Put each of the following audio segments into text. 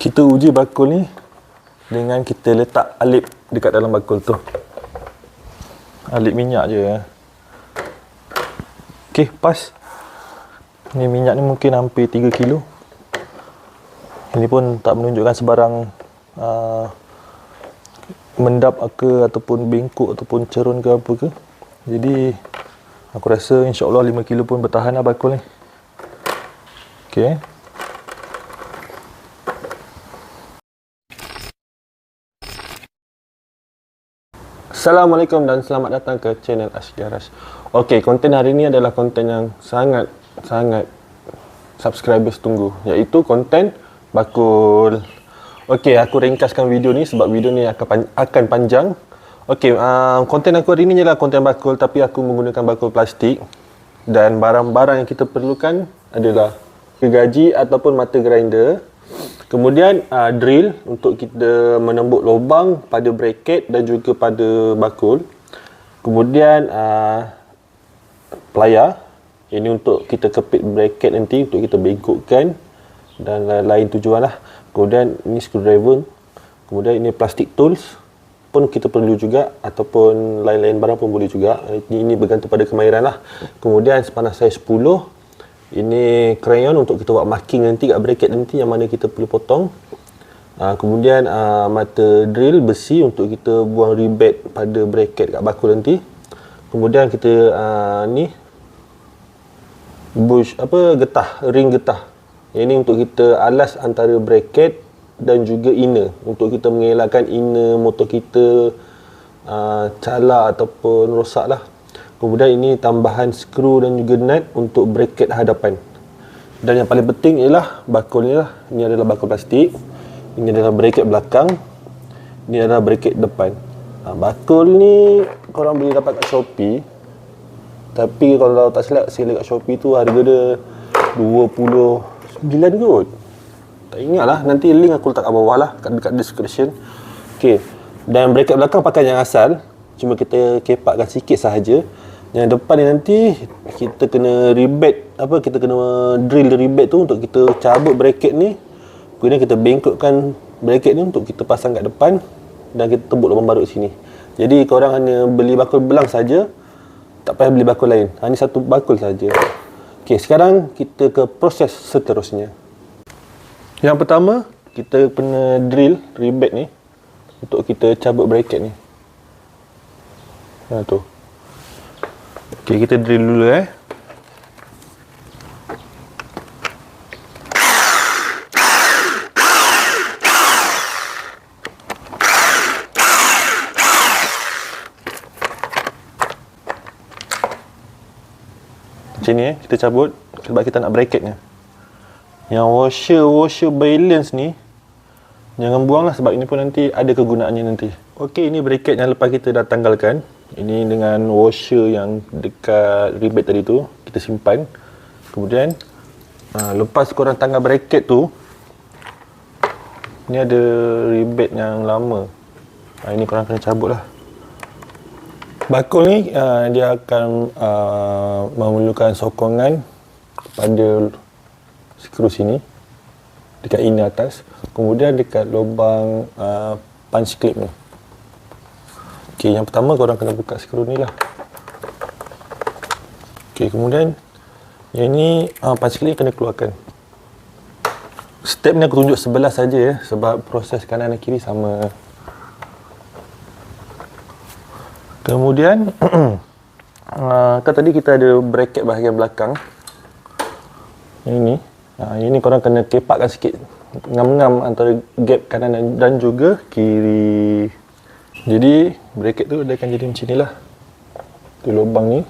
Kita uji bakul ni dengan kita letak alip dekat dalam bakul tu. Alip minyak je. Okey, pas. Ni minyak ni mungkin hampir 3 kilo. Ini pun tak menunjukkan sebarang mendap ke ataupun bengkok ataupun cerun ke apa ke. Jadi aku rasa insya-Allah 5 kilo pun bertahan lah bakul ni. Okey. Assalamualaikum dan selamat datang ke channel Ashki Arash. Okey, konten hari ni adalah konten yang sangat subscribers tunggu, iaitu konten bakul. Okey, aku ringkaskan video ni sebab video ni akan panjang. Okey, konten aku hari ni ialah konten bakul, tapi aku menggunakan bakul plastik. Dan barang-barang yang kita perlukan adalah gergaji ataupun mata grinder. Kemudian drill untuk kita menembuk lubang pada bracket dan juga pada bakul. Kemudian plier, ini untuk kita kepit bracket nanti, untuk kita bengkokkan dan lain tujuan lah. Kemudian ini screwdriver. Kemudian ini plastic tools pun kita perlu juga, ataupun lain-lain barang pun boleh juga. Ini bergantung pada kemahiran lah. Kemudian sepanah saiz 10. Ini crayon untuk kita buat marking nanti kat bracket nanti yang mana kita perlu potong. Kemudian mata drill besi untuk kita buang ribet pada bracket kat bakul nanti. Kemudian kita ni getah, ring getah. Ini untuk kita alas antara bracket dan juga inner, untuk kita mengelakkan inner motor kita calar ataupun rosak lah. Kemudian ini tambahan skru dan juga nut untuk bracket hadapan. Dan yang paling penting ialah bakul ni lah. Ini adalah bakul plastik. Ini adalah bracket belakang. Ini adalah bracket depan. Bakul ni korang boleh dapat kat Shopee. Tapi kalau tak silap, sale kat Shopee tu harga dia 29 kot. Tak ingat lah. Nanti link aku letak kat bawah lah, dekat description. Okay. Dan bracket belakang pakai yang asal. Cuma kita kepakkan sikit sahaja. Yang depan ni nanti kita kena ribet, kita kena drill ribet tu untuk kita cabut bracket ni. Kemudian kita bengkokkan bracket ni untuk kita pasang kat depan dan kita tembuk lubang baru sini. Jadi korang hanya beli bakul belang saja, tak payah beli bakul lain. Hanya satu bakul saja. Okey, sekarang kita ke proses seterusnya. Yang pertama, kita kena drill ribet ni untuk kita cabut bracket ni. Tu. Okey, kita drill dulu Macam ni kita cabut sebab kita nak bracketnya. Yang washer balance ni jangan buang lah, sebab ini pun nanti ada kegunaannya nanti. Okey, ini bracket yang lepas kita dah tanggalkan. Ini dengan washer yang dekat ribet tadi tu kita simpan. Kemudian lepas korang tanggal bracket tu, ni ada ribet yang lama. Ini korang kena cabut lah. Bakul ni dia akan memerlukan sokongan pada skru sini, dekat inner atas. Kemudian dekat lubang punch clip ni. Okey, yang pertama korang kena buka skru ni lah. Okey, kemudian yang ni punch clip kena keluarkan. Step ni aku tunjuk sebelah saja ya, sebab proses kanan dan kiri sama. Kemudian kan tadi kita ada bracket bahagian belakang. Ini korang kena kepakkan sikit, ngam-ngam antara gap kanan dan juga kiri. Jadi bracket tu dia akan jadi macam ni lah. Tu lubang ni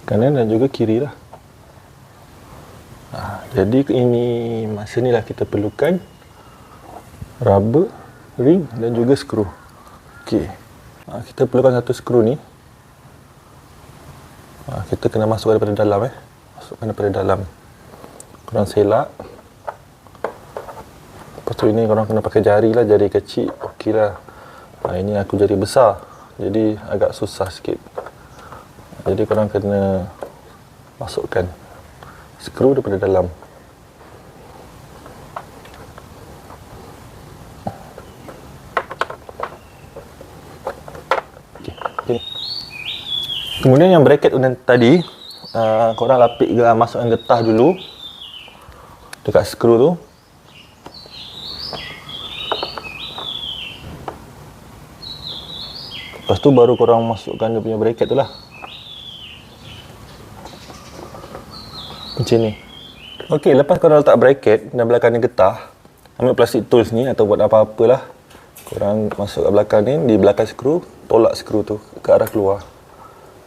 kanan dan juga kiri lah. Jadi ini masa ni lah kita perlukan rubber, ring dan juga skru. Okey. Kita perlukan satu skru ni. Kita kena masukkan daripada dalam Masukkan daripada dalam. Korang selak. Lepas tu ini korang kena pakai jari lah, jari kecil. Okey lah. Ini aku jari besar, jadi agak susah sikit. Jadi korang kena masukkan skru daripada dalam. Kemudian yang bracket tadi, korang masukkan getah dulu dekat skru tu. Lepas tu baru korang masukkan dia punya bracket tu lah. Macam ni. Okey, lepas korang letak bracket dan belakang ni getah, ambil plastic tools ni atau buat apa-apalah. Korang masuk kat belakang ni, di belakang skru, tolak skru tu ke arah keluar.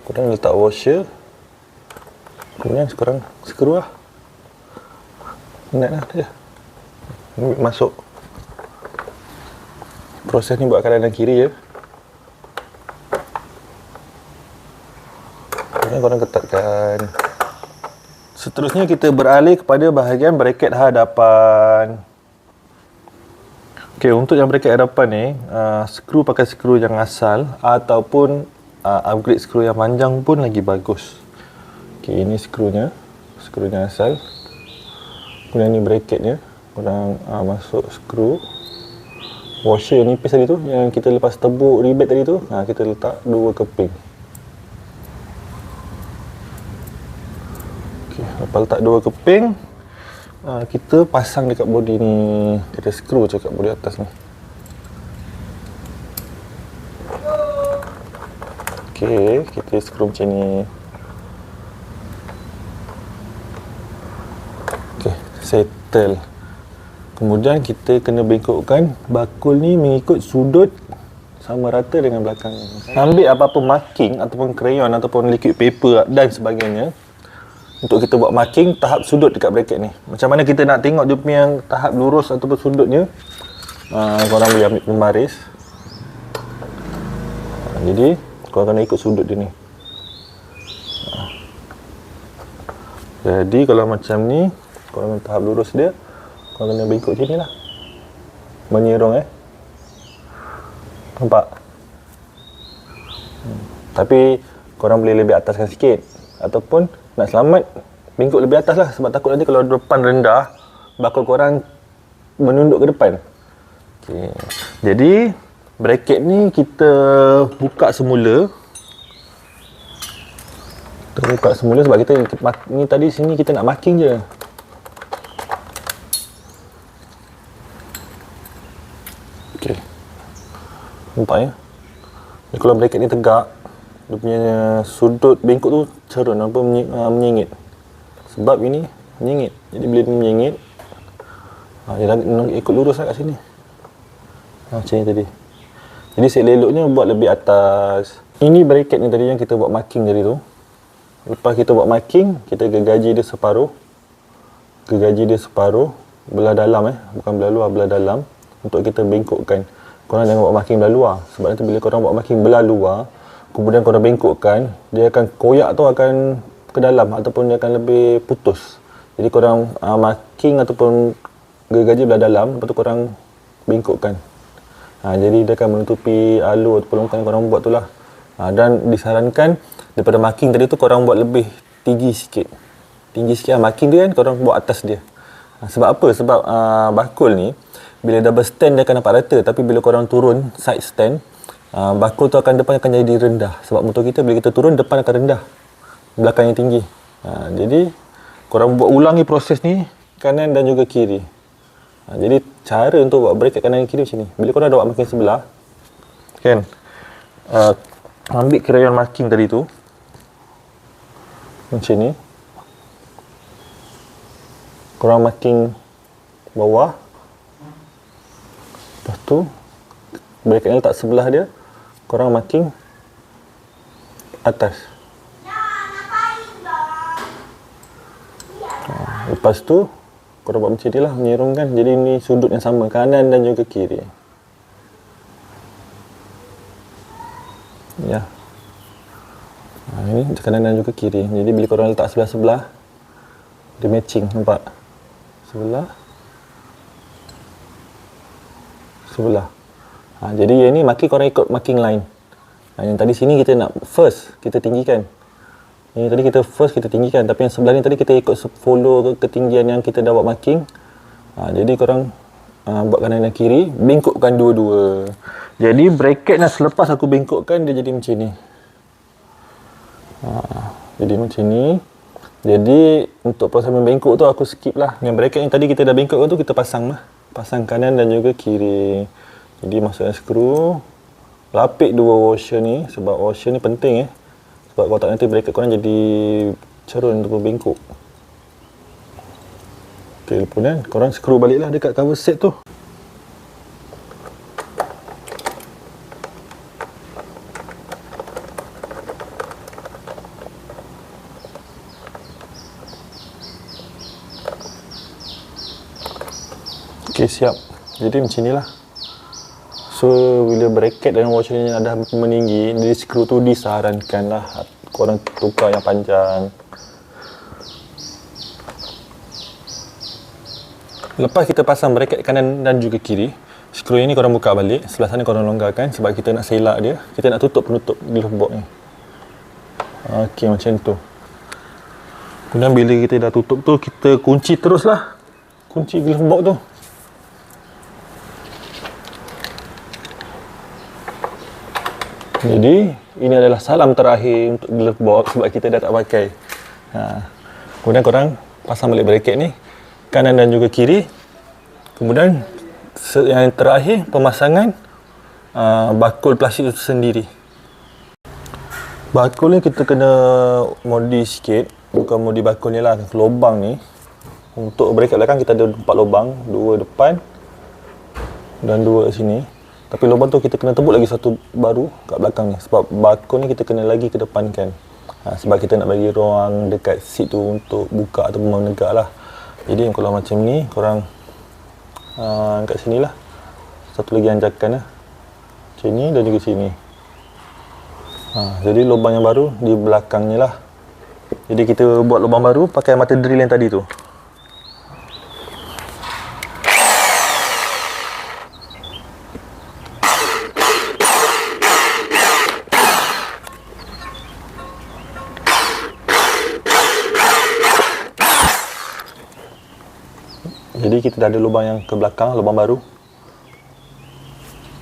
Korang letak washer. Kemudian korang skru lah. Nak lah dia. Masuk. Proses ni buat kanan dan kiri je. Kemudian korang ketatkan. Seterusnya kita beralih kepada bahagian bracket hadapan. Okey, untuk yang bracket hadapan ni, skru pakai skru yang asal ataupun upgrade skru yang panjang pun lagi bagus. Okey, ini skrunya asal. Kemudian ni bracketnya, korang masuk skru. Washer yang nipis tadi tu, yang kita lepas tebuk ribet tadi tu, kita letak 2 keping. Okey, lepas letak 2 keping, kita pasang dekat body ni. Kita skru je kat body atas ni. Okey, kita skru macam ni. Okey, settle. Kemudian kita kena bengkokkan bakul ni mengikut sudut sama rata dengan belakang ni. Ambil apa-apa marking ataupun crayon ataupun liquid paper dan sebagainya untuk kita buat marking tahap sudut dekat bracket ni. Macam mana kita nak tengok dia punya tahap lurus ataupun sudutnya, korang boleh ambil pembaris. Jadi korang kena ikut sudut dia ni. Jadi kalau macam ni, korang tahap lurus dia, korang kena bengkok macam ni lah. Menyerong nampak? Tapi korang boleh lebih ataskan sikit, ataupun nak selamat bengkok lebih atas lah, sebab takut nanti kalau depan rendah bakul korang menunduk ke depan. Okay. Jadi bracket ni kita buka semula. Sebab kita ni tadi sini kita nak marking je. Okey. Nampak ya? Ni kalau bracket ni tegak, dia punya sudut bengkok tu cerun apa menyengit. Sebab ini menyengit. Jadi bila dia menyengit, dia ikut lurus lah kat sini. Macam ni tadi. Jadi seleloknya buat lebih atas. Ini bracket ni tadi yang kita buat marking tadi tu. Lepas kita buat marking, kita gergaji dia separuh. Gergaji dia separuh, belah dalam bukan belah luar, belah dalam, untuk kita bengkokkan. Korang jangan buat marking belah luar, sebab nanti bila korang buat marking belah luar, kemudian korang bengkokkan, dia akan koyak tu akan ke dalam ataupun dia akan lebih putus. Jadi korang marking ataupun gergaji belah dalam, lepas tu korang bengkokkan. Jadi dia akan menutupi alur atau longkang yang korang buat tu lah. Dan disarankan daripada marking tadi tu korang buat lebih tinggi sikit. Tinggi sikit marking dia kan, korang buat atas dia. Sebab apa? Sebab bakul ni bila double stand dia akan nampak rata, tapi bila korang turun side stand, bakul tu depan akan jadi rendah. Sebab motor kita bila kita turun, depan akan rendah, belakang yang tinggi. Jadi korang buat ulangi proses ni kanan dan juga kiri. Jadi cara untuk buat bracket kanan dan kiri macam ni. Bila korang dah buat marking sebelah kan, ambil crayon marking tadi tu macam ni, korang marking bawah, lepas tu bracket ni letak sebelah dia, korang marking atas. Lepas tu korang buat macam ni lah, menyerongkan. Jadi ni sudut yang sama, kanan dan juga kiri. Ya. Ini kanan dan juga kiri. Jadi bila korang letak sebelah-sebelah, dia matching, nampak? Sebelah. Jadi yang ni marking korang ikut marking line. Yang tadi sini kita nak first kita tinggikan. Ini tadi kita first kita tinggikan, tapi yang sebelah ni tadi kita ikut follow ketinggian yang kita dah buat marking. Jadi korang buat kanan dan kiri, bengkokkan dua-dua. Jadi bracket nak selepas aku bengkokkan dia jadi macam ni. Jadi macam ni. Jadi untuk proses membengkok tu aku skip lah. Yang bracket yang tadi kita dah bengkok tu kita pasang lah. Pasang kanan dan juga kiri. Jadi masukkan skru. Lapik dua washer ni. Sebab washer ni penting sebab kalau tak nanti bracket korang jadi cerun untuk bengkok. Ok, kemudian korang skru balik lah dekat cover set tu. Ok, siap. Jadi macam inilah. So bila bracket dan washer ni dah meninggi, jadi skru tu disarankan lah korang tukar yang panjang. Lepas kita pasang bracket kanan dan juga kiri, skru ini korang buka balik, sebelah sana korang longgarkan sebab kita nak selak dia. Kita nak tutup penutup glove box ni. Ok, macam tu. Kemudian bila kita dah tutup tu, kita kunci terus lah. Kunci glove box tu. Jadi ini adalah salam terakhir untuk glove box sebab kita dah tak pakai. Kemudian korang pasang balik bracket ni kanan dan juga kiri. Kemudian yang terakhir pemasangan bakul plastik itu sendiri. Bakul ni kita kena modi sikit, bukan modi bakul ni lah, lubang ni. Untuk bracket belakang kita ada 4 lubang, 2 depan dan 2 sini. Tapi lubang tu kita kena tebuk lagi satu baru kat belakang ni. Sebab bakul ni kita kena lagi ke depan kan. Sebab kita nak bagi ruang dekat seat tu untuk buka ataupun menegak lah. Jadi kalau macam ni, korang kat sini lah. Satu lagi anjakan lah. Macam ni dan juga sini. Jadi lubang yang baru di belakangnya lah. Jadi kita buat lubang baru pakai mata drill yang tadi tu. Jadi kita dah ada lubang yang ke belakang, lubang baru.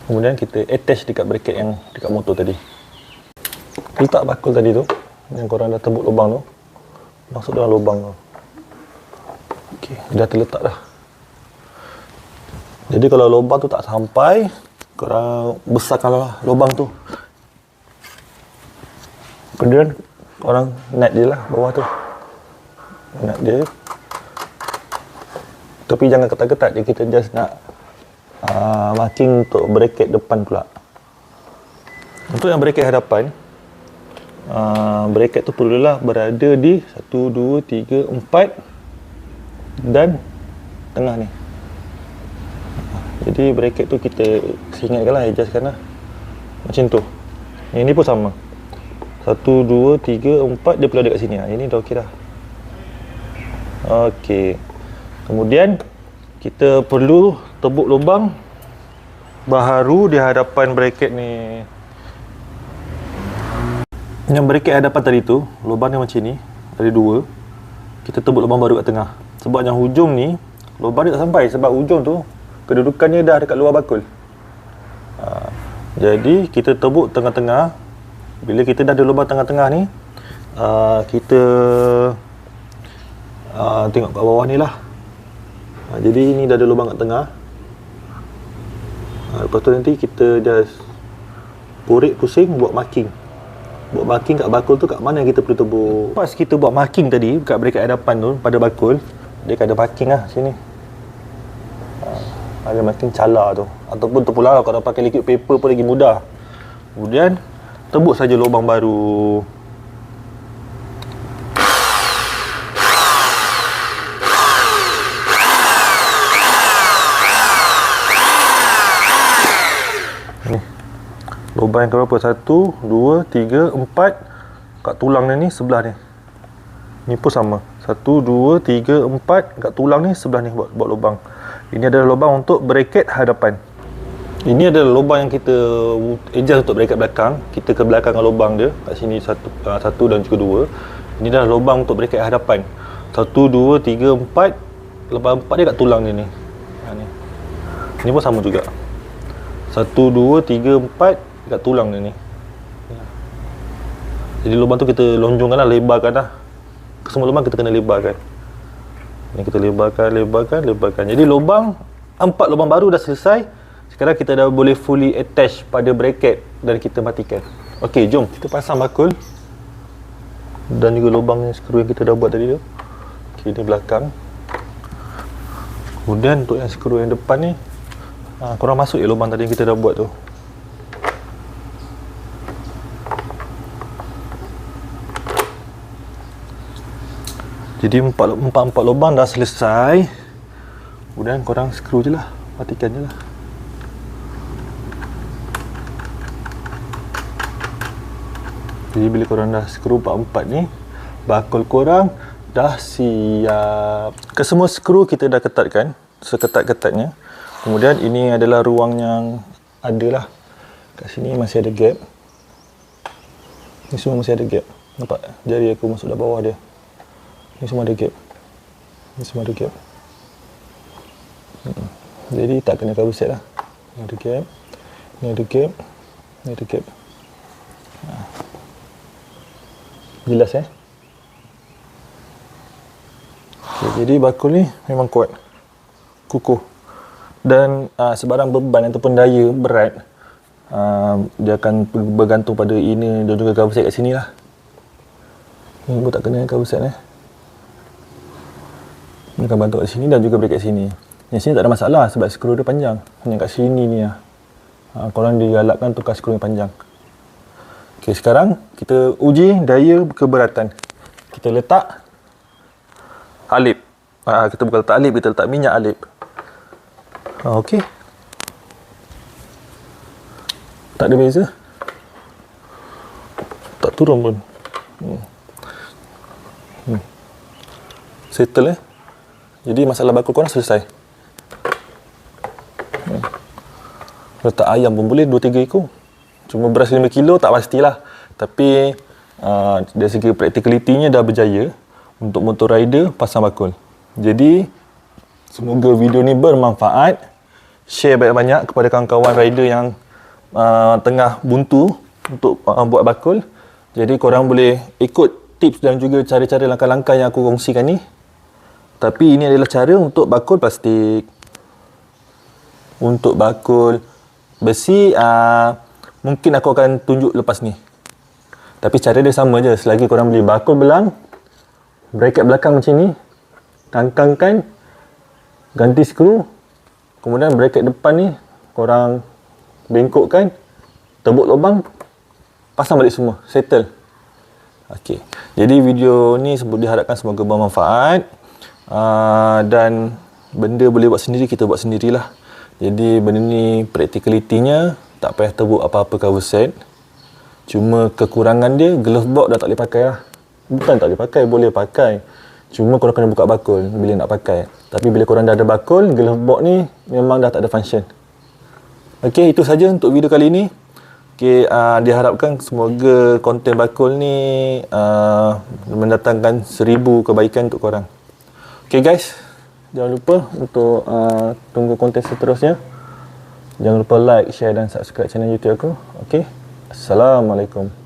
Kemudian kita attach dekat bracket yang dekat motor tadi. Letak bakul tadi tu, yang korang dah tebuk lubang tu, masuk dalam lubang tu. Okey, dah terletak dah. Jadi kalau lubang tu tak sampai, korang besarkanlah lubang tu. Kemudian korang nut dia lah bawah tu. Nut dia. Tapi jangan ketat-ketat je, kita just nak marking untuk bracket depan pula. Untuk yang bracket hadapan, bracket tu perlulah berada di 1, 2, 3, 4 dan tengah ni. Jadi bracket tu kita ingatkan lah, adjustkan lah. Macam tu. Yang ni pun sama. 1, 2, 3, 4 dia perlu ada kat sini. Ini dah okey dah. Okey. Kemudian kita perlu tebuk lubang baharu di hadapan bracket ni. Yang bracket hadapan tadi tu, lubang dia macam ni, ada 2. Kita tebuk lubang baru kat tengah. Sebab yang hujung ni, lubang dia tak sampai sebab hujung tu kedudukannya dah dekat luar bakul. Jadi kita tebuk tengah-tengah. Bila kita dah ada lubang tengah-tengah ni, kita tengok kat bawah ni lah. Jadi ini dah ada lubang kat tengah. Lepas tu nanti kita just korek pusing buat marking. Buat marking kat bakul tu kat mana yang kita perlu tebuk. Pas kita buat marking tadi kat bracket hadapan tu pada bakul, dia ada marking lah sini. Ada marking cala tu. Ataupun terpulang kalau pakai liquid paper pun lagi mudah. Kemudian tebuk saja lubang baru. Lubang yang berapa? 1, 2, 3, 4 kat tulang ni sebelah ni. Ni pun sama. 1, 2, 3, 4 kat tulang ni sebelah ni buat lubang. Ini adalah lubang untuk bracket hadapan. Ini adalah lubang yang kita adjust untuk bracket belakang. Kita ke belakangkan lubang dia. Kat sini 1 dan juga 2. Ini adalah lubang untuk bracket hadapan. 1, 2, 3, 4. Lubang 4 dia kat tulang dia ni. Ni. Ini pun sama juga. 1, 2, 3, 4 dekat tulang dia ni. Jadi lubang tu kita lonjongkan lah, lebarkan lah. Semua lubang kita kena lebarkan. Ni kita lebarkan. Jadi lubang 4 lubang baru dah selesai. Sekarang kita dah boleh fully attach pada bracket dan kita matikan. Okey, jom kita pasang bakul dan juga lubang skru yang kita dah buat tadi tu. Okey, ni belakang. Kemudian untuk yang skru yang depan ni, korang masuk je lubang tadi yang kita dah buat tu. Jadi empat lubang dah selesai. Kemudian korang skru je lah, matikan je lah. Jadi bila korang dah skru 4 ni, bakul korang dah siap. Kesemua skru kita dah ketatkan seketat-ketatnya. Kemudian ini adalah ruang yang ada lah. Kat sini masih ada gap. Ni semua masih ada gap. Nampak jari aku masuk dalam bawah dia. Ni semua ada gap. Ni semua ada gap. Jadi tak kena cover set lah. Ni ada gap. Ni ada gap. Ni ada gap. Jelas okay, jadi bakul ni memang kuat, kukuh. Dan sebarang beban ataupun daya berat, dia akan bergantung pada inner dan juga cover set kat sini lah. Ni pun tak kena cover set Ni akan bantu kat sini dan juga bracket sini. Yang sini tak ada masalah sebab skru dia panjang. Hanya kat sini ni lah. Korang digalakkan tukar skru yang panjang. Okey, sekarang kita uji daya keberatan. Kita letak alip. Kita bukan letak alip, kita letak minyak alip. Okey. Tak ada beza. Tak turun pun. Settle Jadi masalah bakul korang selesai. Letak ayam pun boleh 2-3 ekor. Cuma beras 5 kilo tak pastilah. Tapi dari segi practicality-nya dah berjaya untuk motor rider pasang bakul. Jadi semoga video ni bermanfaat. Share banyak-banyak kepada kawan-kawan rider yang tengah buntu untuk buat bakul. Jadi korang boleh ikut tips dan juga cara-cara langkah-langkah yang aku kongsikan ni. Tapi ini adalah cara untuk bakul plastik. Untuk bakul besi, mungkin aku akan tunjuk lepas ni. Tapi cara dia sama je. Selagi korang beli bakul belang, bracket belakang macam ni, kangkangkan, ganti skru, kemudian bracket depan ni korang bengkokkan, tebuk lubang, pasang balik semua, settle. Okey. Jadi video ni diharapkan semoga bermanfaat. Dan benda boleh buat sendiri, kita buat sendirilah. Jadi benda ni practicality-nya tak payah tebuk apa-apa cover set. Cuma kekurangan dia, glove box dah tak boleh pakai lah. Bukan tak boleh pakai, boleh pakai. Cuma korang kena buka bakul bila nak pakai. Tapi bila korang dah ada bakul, glove box ni memang dah tak ada function. Okey, itu saja untuk video kali ni. Okey, diharapkan semoga konten bakul ni mendatangkan 1000 kebaikan untuk korang. Okay guys, jangan lupa untuk tunggu konten seterusnya. Jangan lupa like, share dan subscribe channel YouTube aku. Okay, Assalamualaikum.